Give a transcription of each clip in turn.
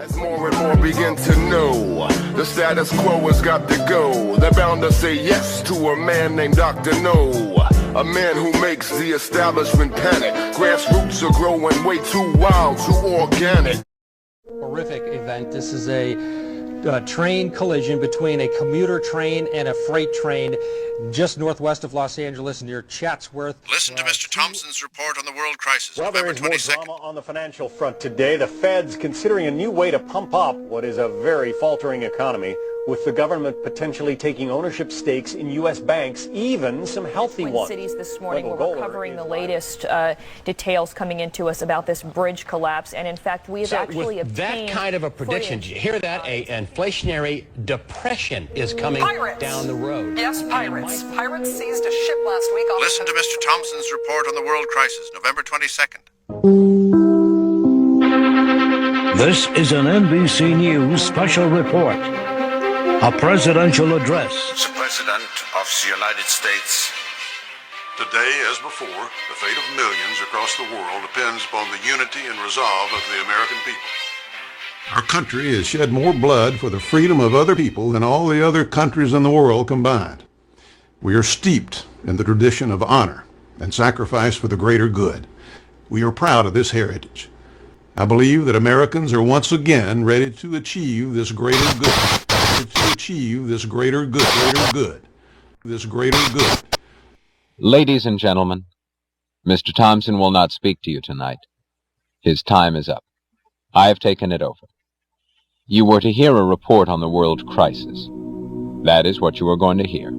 As more and more begin to know, the status quo has got to go. They're bound to say yes to a man named Dr. No, a man who makes the establishment panic. Grassroots are growing way too wild, too organic. Horrific event. This is a train collision between a commuter train and a freight train just northwest of Los Angeles near Chatsworth. Listen to Mr. Thompson's report on the world crisis. Well, there is more 22nd. drama on the financial front today. The Fed's considering a new way to pump up what is a very faltering economy, with the government potentially taking ownership stakes in U.S. banks, even some healthy ones. Cities this morning, we're covering the latest details coming into us about this bridge collapse. And in fact, we have actually with obtained that kind of a prediction, did you hear that? An inflationary depression is coming down the road. Yes, pirates. Pirates seized a ship last week off. Listen to Mr. Thompson's report on the world crisis, November 22nd. This is an NBC News special report. A presidential address. The President of the United States. Today, as before, the fate of millions across the world depends upon the unity and resolve of the American people. Our country has shed more blood for the freedom of other people than all the other countries in the world combined. We are steeped in the tradition of honor and sacrifice for the greater good. We are proud of this heritage. I believe that Americans are once again ready to achieve this greater good. This greater good. Ladies and gentlemen, Mr. Thompson will not speak to you tonight. His time is up. I have taken it over. You were to hear a report on the world crisis. That is what you are going to hear.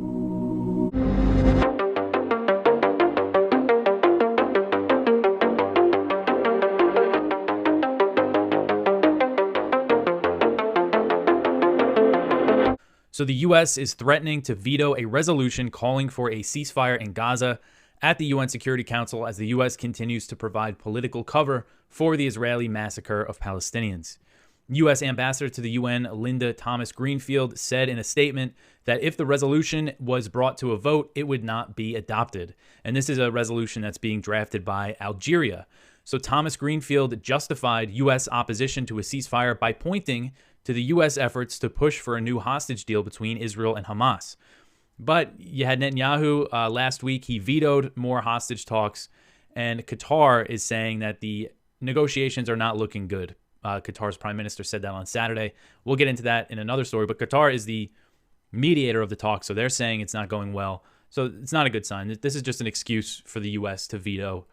So the U.S. is threatening to veto a resolution calling for a ceasefire in Gaza at the UN Security Council as the U.S. continues to provide political cover for the Israeli massacre of Palestinians. U.S. Ambassador to the UN, Linda Thomas-Greenfield, said in a statement that if the resolution was brought to a vote, it would not be adopted. And this is a resolution that's being drafted by Algeria. So Thomas-Greenfield justified U.S. opposition to a ceasefire by pointing to the U.S. efforts to push for a new hostage deal between Israel and Hamas. But you had Netanyahu last week. He vetoed more hostage talks, and Qatar is saying that the negotiations are not looking good. Qatar's prime minister said that on Saturday. We'll get into that in another story, but Qatar is the mediator of the talks, so they're saying it's not going well. So it's not a good sign. This is just an excuse for the U.S. to veto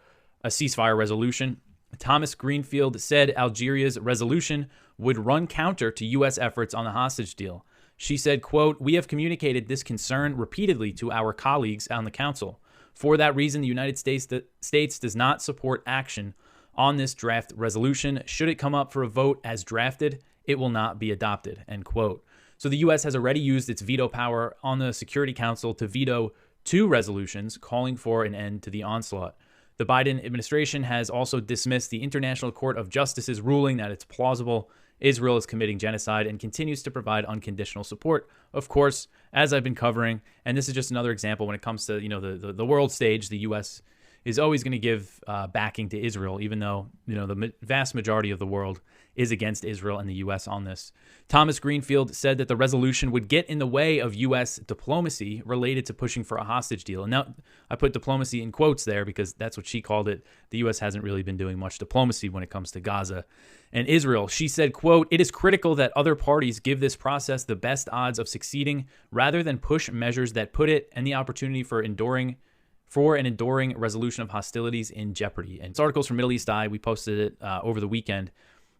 a ceasefire resolution. Thomas Greenfield said Algeria's resolution would run counter to U.S. efforts on the hostage deal. She said, quote, "We have communicated this concern repeatedly to our colleagues on the council. For that reason, the United States does not support action on this draft resolution. Should it come up for a vote as drafted, it will not be adopted," end quote. So the U.S. has already used its veto power on the Security Council to veto 2 resolutions calling for an end to the onslaught. The Biden administration has also dismissed the International Court of Justice's ruling that it's plausible Israel is committing genocide and continues to provide unconditional support, of course, as I've been covering. And this is just another example when it comes to, the world stage. The U.S. is always going to give backing to Israel, even though, the vast majority of the world is against Israel and the U.S. on this. Thomas Greenfield said that the resolution would get in the way of U.S. diplomacy related to pushing for a hostage deal. And now I put diplomacy in quotes there because that's what she called it. The U.S. hasn't really been doing much diplomacy when it comes to Gaza and Israel. She said, quote, "It is critical that other parties give this process the best odds of succeeding rather than push measures that put it and the opportunity for an enduring resolution of hostilities in jeopardy." And it's articles from Middle East Eye. We posted it over the weekend.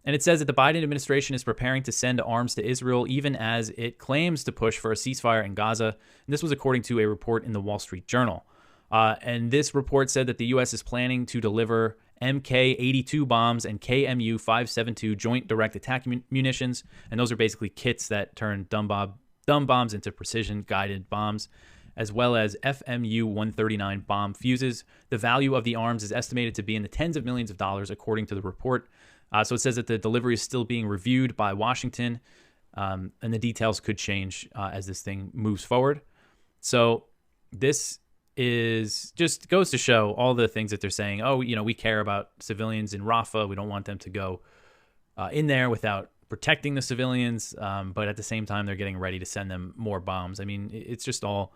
And it says that the Biden administration is preparing to send arms to Israel even as it claims to push for a ceasefire in Gaza. And this was according to a report in the Wall Street Journal. And this report said that the U.S. is planning to deliver MK-82 bombs and KMU-572 joint direct attack munitions. And those are basically kits that turn dumb bombs into precision-guided bombs, as well as FMU-139 bomb fuses. The value of the arms is estimated to be in the tens of millions of dollars, according to the report. So it says that the delivery is still being reviewed by Washington, and the details could change as this thing moves forward. So this is just goes to show all the things that they're saying. Oh, we care about civilians in Rafah. We don't want them to go in there without protecting the civilians, but at the same time, they're getting ready to send them more bombs. I mean, it's just all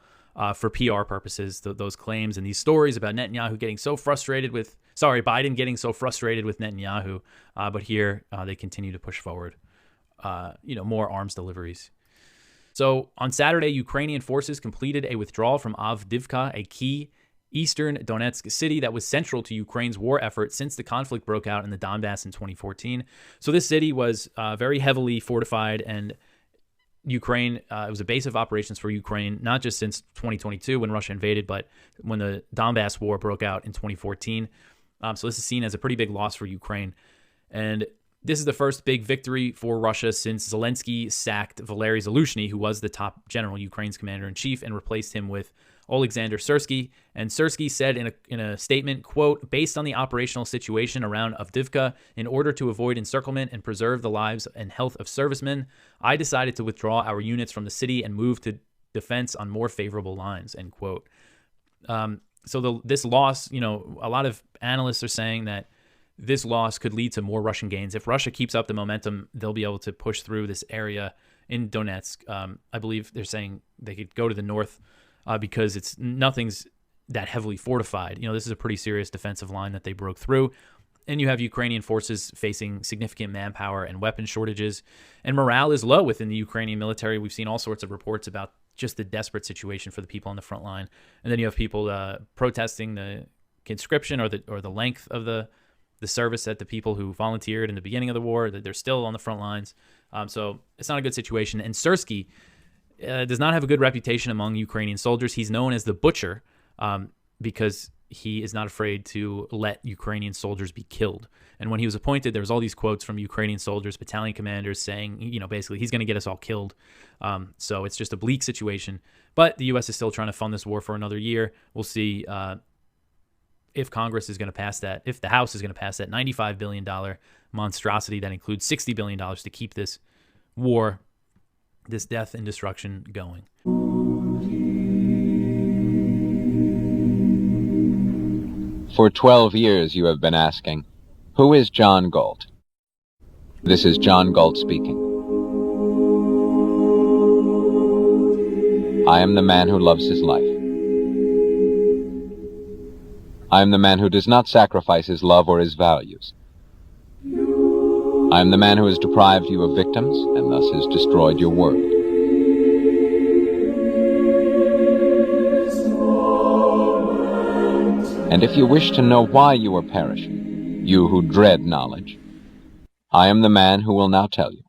for PR purposes, those claims and these stories about Netanyahu getting so frustrated with, Biden getting so frustrated with Netanyahu. But here they continue to push forward, more arms deliveries. So on Saturday, Ukrainian forces completed a withdrawal from Avdiivka, a key eastern Donetsk city that was central to Ukraine's war effort since the conflict broke out in the Donbass in 2014. So this city was very heavily fortified, and Ukraine, it was a base of operations for Ukraine, not just since 2022 when Russia invaded, but when the Donbass war broke out in 2014. So this is seen as a pretty big loss for Ukraine. And this is the first big victory for Russia since Zelensky sacked Valery Zaluzhny, who was the top general, Ukraine's commander-in-chief, and replaced him with Alexander Syrsky. And Syrsky said in a statement, quote, based on the operational situation around Avdiivka, in order to avoid encirclement and preserve the lives and health of servicemen, I decided to withdraw our units from the city and move to defense on more favorable lines, end quote. So this loss, a lot of analysts are saying that this loss could lead to more Russian gains. If Russia keeps up the momentum, they'll be able to push through this area in Donetsk. I believe they're saying they could go to the north because nothing's that heavily fortified. This is a pretty serious defensive line that they broke through. And you have Ukrainian forces facing significant manpower and weapon shortages. And morale is low within the Ukrainian military. We've seen all sorts of reports about just the desperate situation for the people on the front line. And then you have people protesting the conscription or the length of the service that the people who volunteered in the beginning of the war, that they're still on the front lines. So it's not a good situation. And Syrsky does not have a good reputation among Ukrainian soldiers. He's known as the butcher because he is not afraid to let Ukrainian soldiers be killed. And when he was appointed, there was all these quotes from Ukrainian soldiers, battalion commanders saying, basically, he's going to get us all killed. So it's just a bleak situation. But the U.S. is still trying to fund this war for another year. We'll see if Congress is going to pass that, if the House is going to pass that $95 billion monstrosity that includes $60 billion to keep this war, this death and destruction going. For 12 years you have been asking, who is John Galt? This is John Galt speaking. I am the man who loves his life. I am the man who does not sacrifice his love or his values. I am the man who has deprived you of victims and thus has destroyed your world. And if you wish to know why you are perishing, you who dread knowledge, I am the man who will now tell you.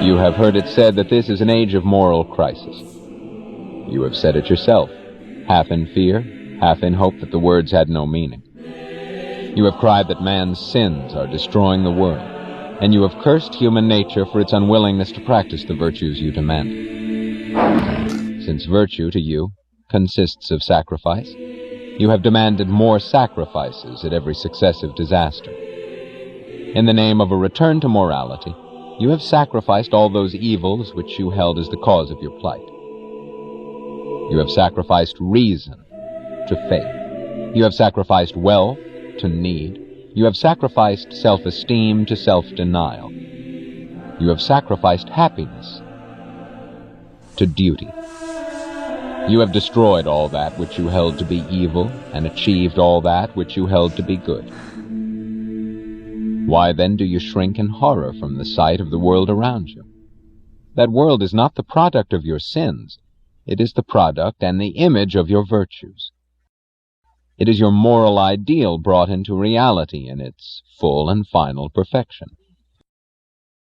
You have heard it said that this is an age of moral crisis. You have said it yourself, half in fear, half in hope that the words had no meaning. You have cried that man's sins are destroying the world, and you have cursed human nature for its unwillingness to practice the virtues you demand. Since virtue to you consists of sacrifice, you have demanded more sacrifices at every successive disaster. In the name of a return to morality, you have sacrificed all those evils which you held as the cause of your plight. You have sacrificed reason to faith. You have sacrificed wealth to need. You have sacrificed self-esteem to self-denial. You have sacrificed happiness to duty. You have destroyed all that which you held to be evil and achieved all that which you held to be good. Why then do you shrink in horror from the sight of the world around you? That world is not the product of your sins. It is the product and the image of your virtues. It is your moral ideal brought into reality in its full and final perfection.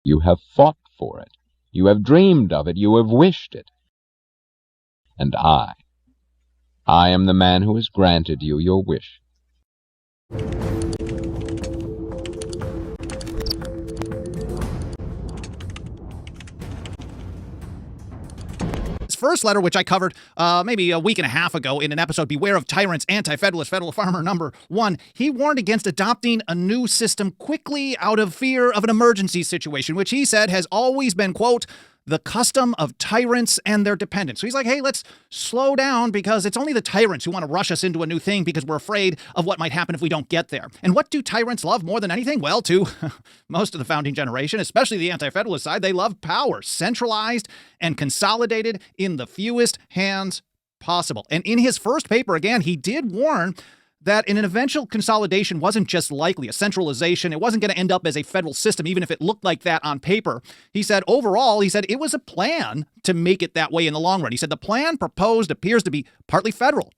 You have fought for it. You have dreamed of it. You have wished it. And I am the man who has granted you your wish. First letter, which I covered maybe a week and a half ago in an episode, Beware of Tyrants, Anti-Federalist, Federal Farmer #1, he warned against adopting a new system quickly out of fear of an emergency situation, which he said has always been, quote, the custom of tyrants and their dependents. So he's like, hey, let's slow down because it's only the tyrants who want to rush us into a new thing because we're afraid of what might happen if we don't get there. And what do tyrants love more than anything? Well, to most of the founding generation, especially the anti-federalist side, they love power, centralized and consolidated in the fewest hands possible. And in his first paper, again, he did warn that an eventual consolidation wasn't just likely, a centralization. It wasn't going to end up as a federal system, even if it looked like that on paper. He said, overall, it was a plan to make it that way in the long run. He said the plan proposed appears to be partly federal,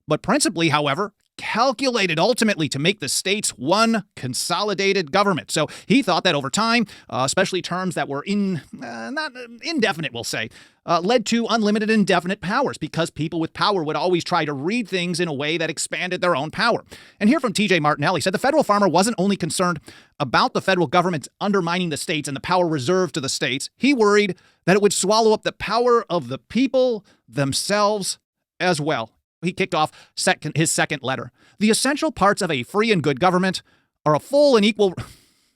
but principally, however, calculated ultimately to make the states one consolidated government. So he thought that over time, especially terms that were not indefinite, we'll say, led to unlimited indefinite powers because people with power would always try to read things in a way that expanded their own power. And here from TJ Martinelli said the federal farmer wasn't only concerned about the federal government undermining the states and the power reserved to the states. He worried that it would swallow up the power of the people themselves as well. He kicked off his second letter. The essential parts of a free and good government are a full and equal...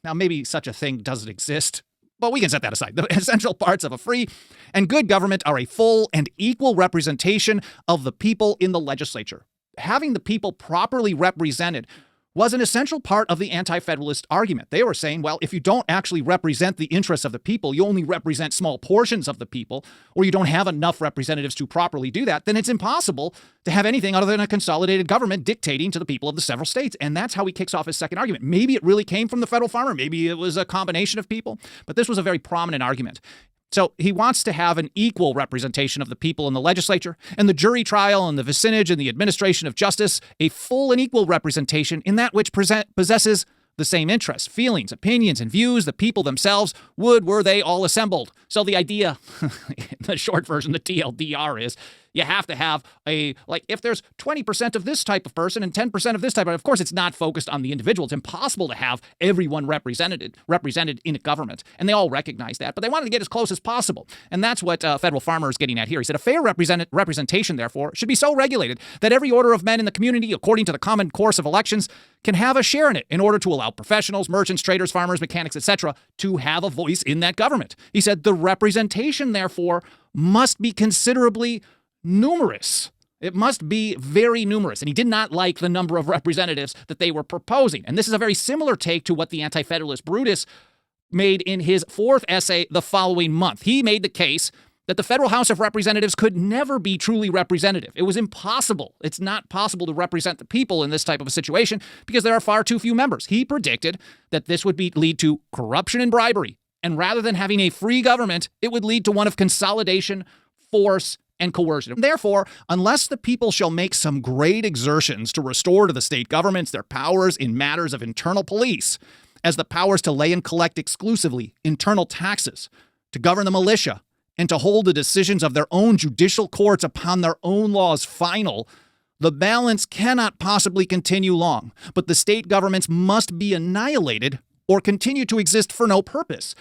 Now, maybe such a thing doesn't exist, but we can set that aside. The essential parts of a free and good government are a full and equal representation of the people in the legislature. Having the people properly represented was an essential part of the anti-federalist argument. They were saying, well, if you don't actually represent the interests of the people, you only represent small portions of the people, or you don't have enough representatives to properly do that, then it's impossible to have anything other than a consolidated government dictating to the people of the several states. And that's how he kicks off his second argument. Maybe it really came from the federal farmer. Maybe it was a combination of people, but this was a very prominent argument. So he wants to have an equal representation of the people in the legislature and the jury trial and the vicinage and the administration of justice, a full and equal representation in that which possesses the same interests, feelings, opinions, and views the people themselves would were they all assembled. So the idea, the short version, the TLDR is, you have to have if there's 20% of this type of person and 10% of this type of course, it's not focused on the individual. It's impossible to have everyone represented in a government. And they all recognize that, but they wanted to get as close as possible. And that's what Federal Farmer is getting at here. He said, a fair representation, therefore, should be so regulated that every order of men in the community, according to the common course of elections, can have a share in it in order to allow professionals, merchants, traders, farmers, mechanics, etc., to have a voice in that government. He said, the representation, therefore, must be considerably numerous. It must be very numerous. And he did not like the number of representatives that they were proposing. And this is a very similar take to what the anti-federalist Brutus made in his fourth essay the following month. He made the case that the federal House of Representatives could never be truly representative. It was impossible. It's not possible to represent the people in this type of a situation because there are far too few members. He predicted that this would lead to corruption and bribery. And rather than having a free government, it would lead to one of consolidation, force, and coercion. Therefore, unless the people shall make some great exertions to restore to the state governments their powers in matters of internal police, as the powers to lay and collect exclusively internal taxes, to govern the militia, and to hold the decisions of their own judicial courts upon their own laws final, the balance cannot possibly continue long, but the state governments must be annihilated or continue to exist for no purpose.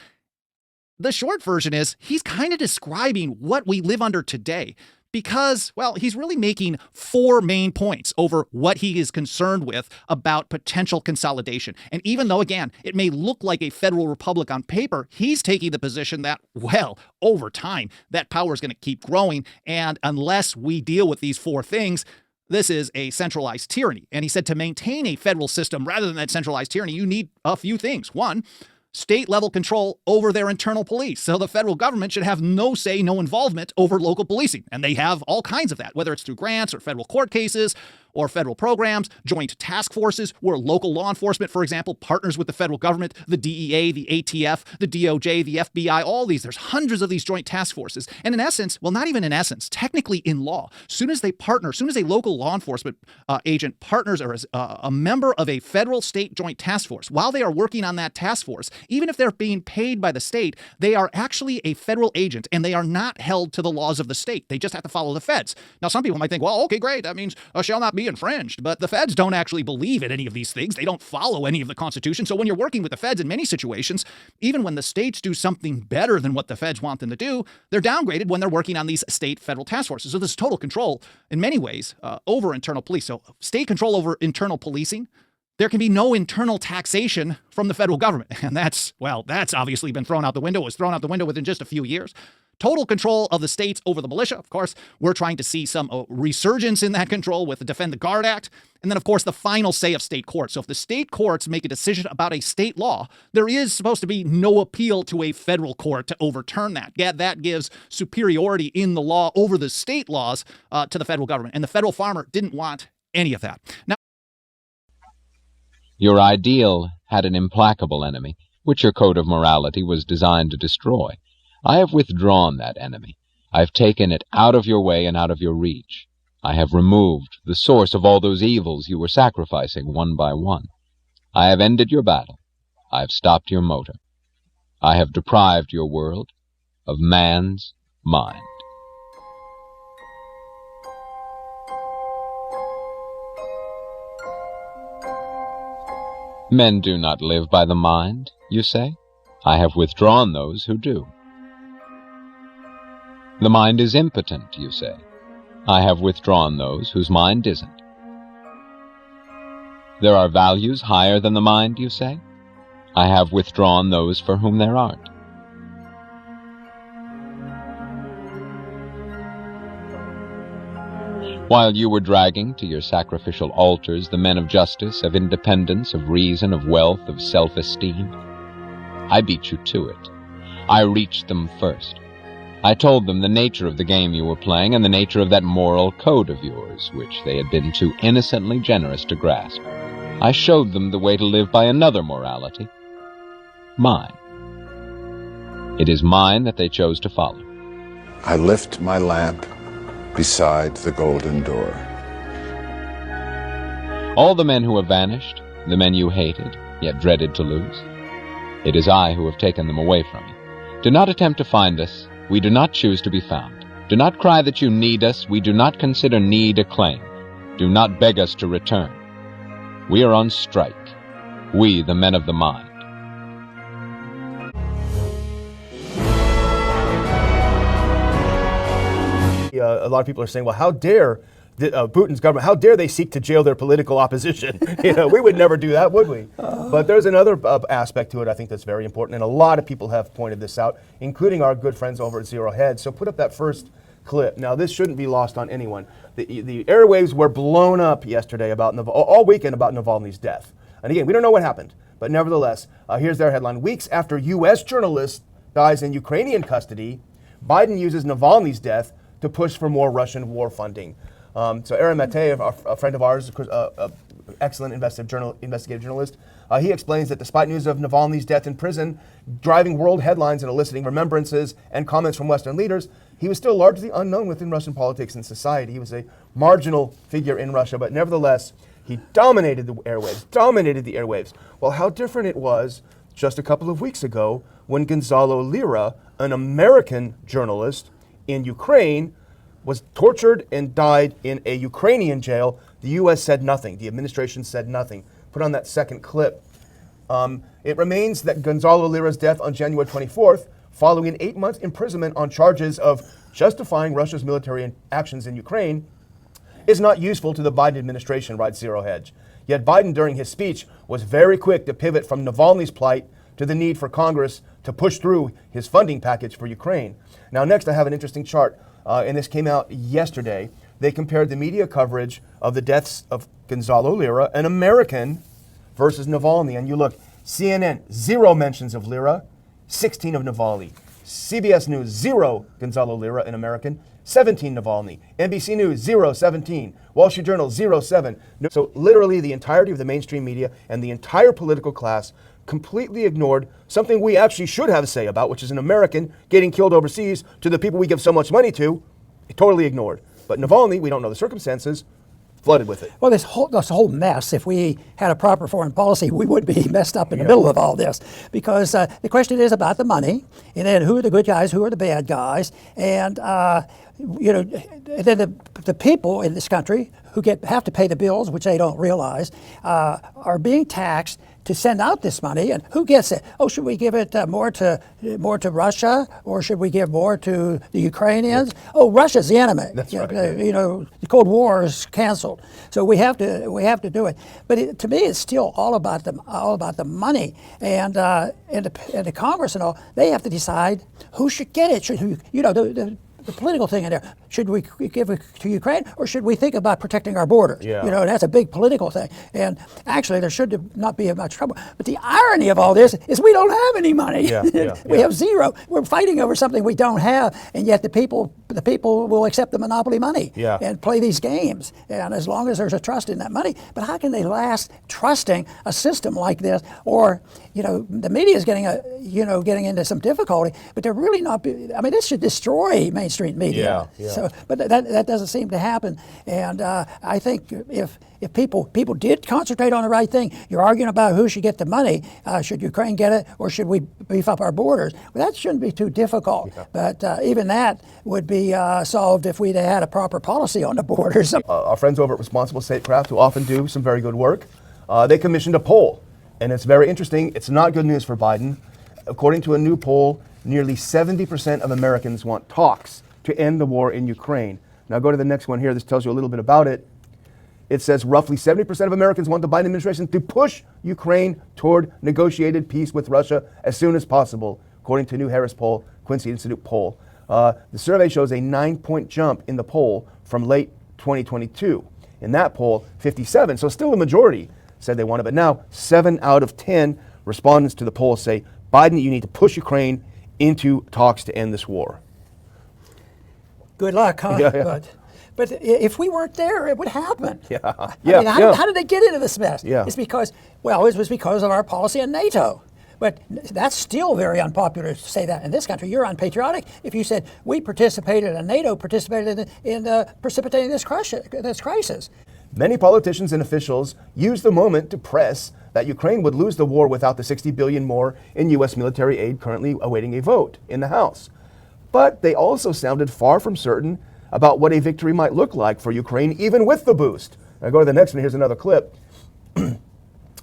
The short version is he's kind of describing what we live under today because, well, he's really making four main points over what he is concerned with about potential consolidation. And even though, again, it may look like a federal republic on paper, he's taking the position that, well, over time, that power is going to keep growing. And unless we deal with these four things, this is a centralized tyranny. And he said to maintain a federal system rather than that centralized tyranny, you need a few things. One, state-level control over their internal police. So the federal government should have no say, no involvement over local policing. And they have all kinds of that, whether it's through grants or federal court cases or federal programs, joint task forces where local law enforcement, for example, partners with the federal government, the DEA, the ATF, the DOJ, the FBI, all these. There's hundreds of these joint task forces. And in essence, well, not even in essence, technically in law, soon as they partner, soon as a local law enforcement agent partners or is a member of a federal state joint task force, while they are working on that task force, even if they're being paid by the state, they are actually a federal agent and they are not held to the laws of the state. They just have to follow the feds. Now, some people might think, well, okay, great. That means shall not be infringed. But the feds don't actually believe in any of these things. They don't follow any of the Constitution. So when you're working with the feds in many situations, even when the states do something better than what the feds want them to do, they're downgraded when they're working on these state federal task forces. So there's total control in many ways over internal police. So state control over internal policing. There can be no internal taxation from the federal government. And that's obviously been thrown out the window. It was thrown out the window within just a few years. total control of the states over the militia. Of course, we're trying to see some resurgence in that control with the Defend the Guard Act. And then, of course, the final say of state courts. So if the state courts make a decision about a state law, there is supposed to be no appeal to a federal court to overturn that. Yeah, that gives superiority in the law over the state laws to the federal government. And the federal farmer didn't want any of that. Now, your ideal had an implacable enemy, which your code of morality was designed to destroy. I have withdrawn that enemy. I have taken it out of your way and out of your reach. I have removed the source of all those evils you were sacrificing one by one. I have ended your battle. I have stopped your motor. I have deprived your world of man's mind. Men do not live by the mind, you say? I have withdrawn those who do. The mind is impotent, you say. I have withdrawn those whose mind isn't. There are values higher than the mind, you say? I have withdrawn those for whom there aren't. While you were dragging to your sacrificial altars the men of justice, of independence, of reason, of wealth, of self-esteem, I beat you to it. I reached them first. I told them the nature of the game you were playing and the nature of that moral code of yours, which they had been too innocently generous to grasp. I showed them the way to live by another morality, mine. It is mine that they chose to follow. I lift my lamp beside the golden door. All the men who have vanished, the men you hated, yet dreaded to lose, it is I who have taken them away from you. Do not attempt to find us. We do not choose to be found. Do not cry that you need us. We do not consider need a claim. Do not beg us to return. We are on strike. We, the men of the mind. A lot of people are saying, well, how dare Putin's government, how dare they seek to jail their political opposition? We would never do that, would we? But there's another aspect to it I think that's very important, and a lot of people have pointed this out, including our good friends over at Zero Hedge. So put up that first clip. Now, this shouldn't be lost on anyone. The airwaves were blown up yesterday about all weekend about Navalny's death. And again, we don't know what happened, but nevertheless, here's their headline. Weeks after U.S. journalist dies in Ukrainian custody, Biden uses Navalny's death to push for more Russian war funding. So Aaron Mateev, a friend of ours, excellent investigative journalist, he explains that despite news of Navalny's death in prison, driving world headlines and eliciting remembrances and comments from Western leaders, he was still largely unknown within Russian politics and society. He was a marginal figure in Russia, but nevertheless, he dominated the airwaves. Well, how different it was just a couple of weeks ago when Gonzalo Lira, an American journalist in Ukraine, was tortured and died in a Ukrainian jail. The U.S. said nothing. The administration said nothing. Put on that second clip. It remains that Gonzalo Lira's death on January 24th, following an 8-month imprisonment on charges of justifying Russia's military actions in Ukraine, is not useful to the Biden administration, writes Zero Hedge. Yet Biden, during his speech, was very quick to pivot from Navalny's plight to the need for Congress to push through his funding package for Ukraine. Now, next, I have an interesting chart. And this came out yesterday. They compared the media coverage of the deaths of Gonzalo Lira, an American, versus Navalny. And you look, CNN, 0 mentions of Lira, 16 of Navalny. CBS News, 0 Gonzalo Lira, an American, 17 Navalny. NBC News, 0, 17. Wall Street Journal, 0, 7. So literally the entirety of the mainstream media and the entire political class completely ignored something we actually should have a say about, which is an American getting killed overseas to the people we give so much money to. Totally ignored. But Navalny, we don't know the circumstances, flooded with it. Well, this whole mess, if we had a proper foreign policy, we would be messed up in the middle of all this. Because the question is about the money, and then who are the good guys, who are the bad guys, and then the people in this country who have to pay the bills, which they don't realize, are being taxed to send out this money, and who gets it? Oh, should we give it more to Russia, or should we give more to the Ukrainians? Oh, Russia's the enemy. That's right. The Cold War is canceled, so we have to do it. But to me, it's still all about the money, and the Congress and all. They have to decide who should get it. The political thing in there. Should we give it to Ukraine, or should we think about protecting our borders? Yeah. That's a big political thing. And actually, there should not be much trouble. But the irony of all this is we don't have any money. We have zero. We're fighting over something we don't have, and yet the people will accept the monopoly money and play these games. And as long as there's a trust in that money, but how can they last trusting a system like this? Or the media is getting into some difficulty, but they're really not. This should destroy mainstream media. So, but that doesn't seem to happen. And I think if people did concentrate on the right thing, you're arguing about who should get the money. Should Ukraine get it, or should we beef up our borders? Well, that shouldn't be too difficult. But even that would be solved if we'd had a proper policy on the borders. Our friends over at Responsible Statecraft, who often do some very good work, they commissioned a poll. And it's very interesting. It's not good news for Biden. According to a new poll, nearly 70% of Americans want talks to end the war in Ukraine. Now go to the next one here. This tells you a little bit about it. It says roughly 70% of Americans want the Biden administration to push Ukraine toward negotiated peace with Russia as soon as possible, according to a new Harris poll, Quincy Institute poll. The survey shows a 9-point jump in the poll from late 2022. In that poll, 57, so still a majority, said they want it. But now 7 out of 10 respondents to the poll say, Biden, you need to push Ukraine into talks to end this war. Good luck, huh? Yeah. But if we weren't there, it would happen. How did they get into this mess? Yeah. It's because, it was because of our policy in NATO. But that's still very unpopular to say that in this country. You're unpatriotic if you said we participated and NATO participated in precipitating this crisis. Many politicians and officials used the moment to press that Ukraine would lose the war without the $60 billion more in U.S. military aid currently awaiting a vote in the House. But they also sounded far from certain about what a victory might look like for Ukraine, even with the boost. Now go to the next one. Here's another clip.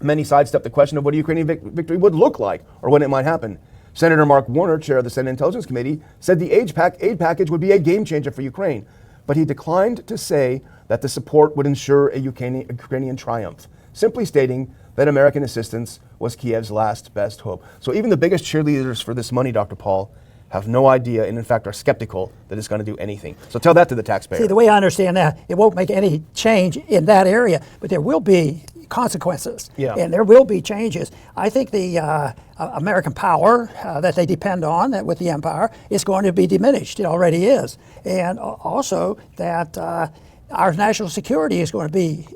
Many sidestepped the question of what a Ukrainian victory would look like or when it might happen. Senator Mark Warner, chair of the Senate Intelligence Committee, said the aid package would be a game changer for Ukraine, but he declined to say that the support would ensure a Ukrainian triumph, simply stating that American assistance was Kiev's last best hope. So even the biggest cheerleaders for this money, Dr. Paul, have no idea and in fact are skeptical that it's going to do anything. So tell that to the taxpayer. See, the way I understand that, it won't make any change in that area, but there will be consequences and there will be changes. I think the American power that they depend on with the empire is going to be diminished. It already is. And also that our national security is going to be,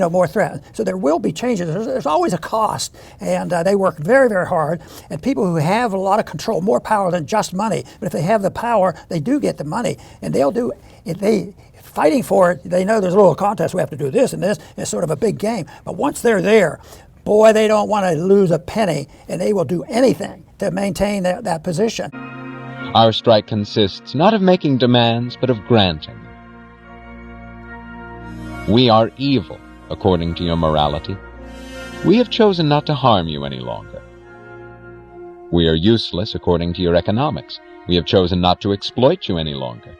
more threatened. So there will be changes. There's always a cost, and they work very, very hard. And people who have a lot of control, more power than just money, but if they have the power, they do get the money, and they'll do. If they fighting for it, they know there's a little contest. We have to do this and this. It's sort of a big game. But once they're there, boy, they don't want to lose a penny, and they will do anything to maintain that position. Our strike consists not of making demands, but of granting. We are evil, according to your morality. We have chosen not to harm you any longer. We are useless, according to your economics. We have chosen not to exploit you any longer.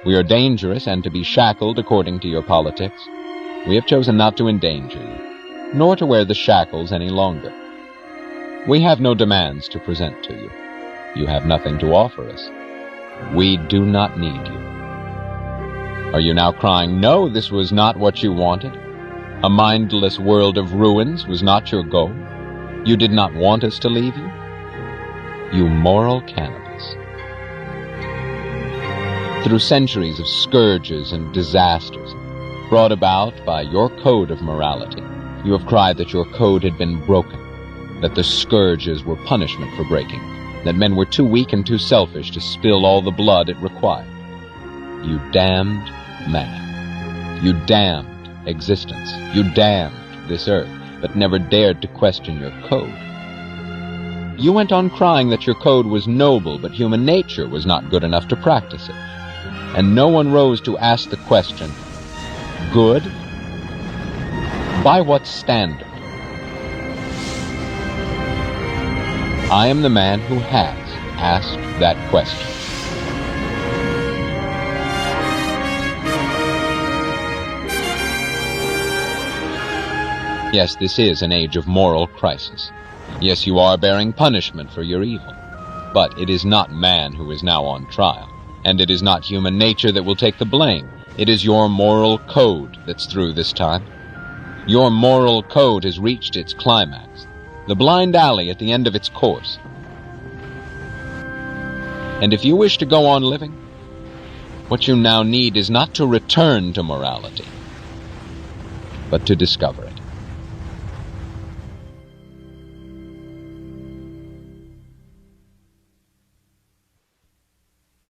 We are dangerous and to be shackled, according to your politics. We have chosen not to endanger you, nor to wear the shackles any longer. We have no demands to present to you. You have nothing to offer us. We do not need you. Are you now crying, no, this was not what you wanted? A mindless world of ruins was not your goal? You did not want us to leave you? You moral cannibals. Through centuries of scourges and disasters, brought about by your code of morality, you have cried that your code had been broken, that the scourges were punishment for breaking, that men were too weak and too selfish to spill all the blood it required. You damned man. You damned existence. You damned this earth, but never dared to question your code. You went on crying that your code was noble, but human nature was not good enough to practice it. And no one rose to ask the question, good? By what standard? I am the man who has asked that question. Yes, this is an age of moral crisis. Yes, you are bearing punishment for your evil. But it is not man who is now on trial, and it is not human nature that will take the blame. It is your moral code that's through this time. Your moral code has reached its climax, the blind alley at the end of its course. And if you wish to go on living, what you now need is not to return to morality, but to discover it.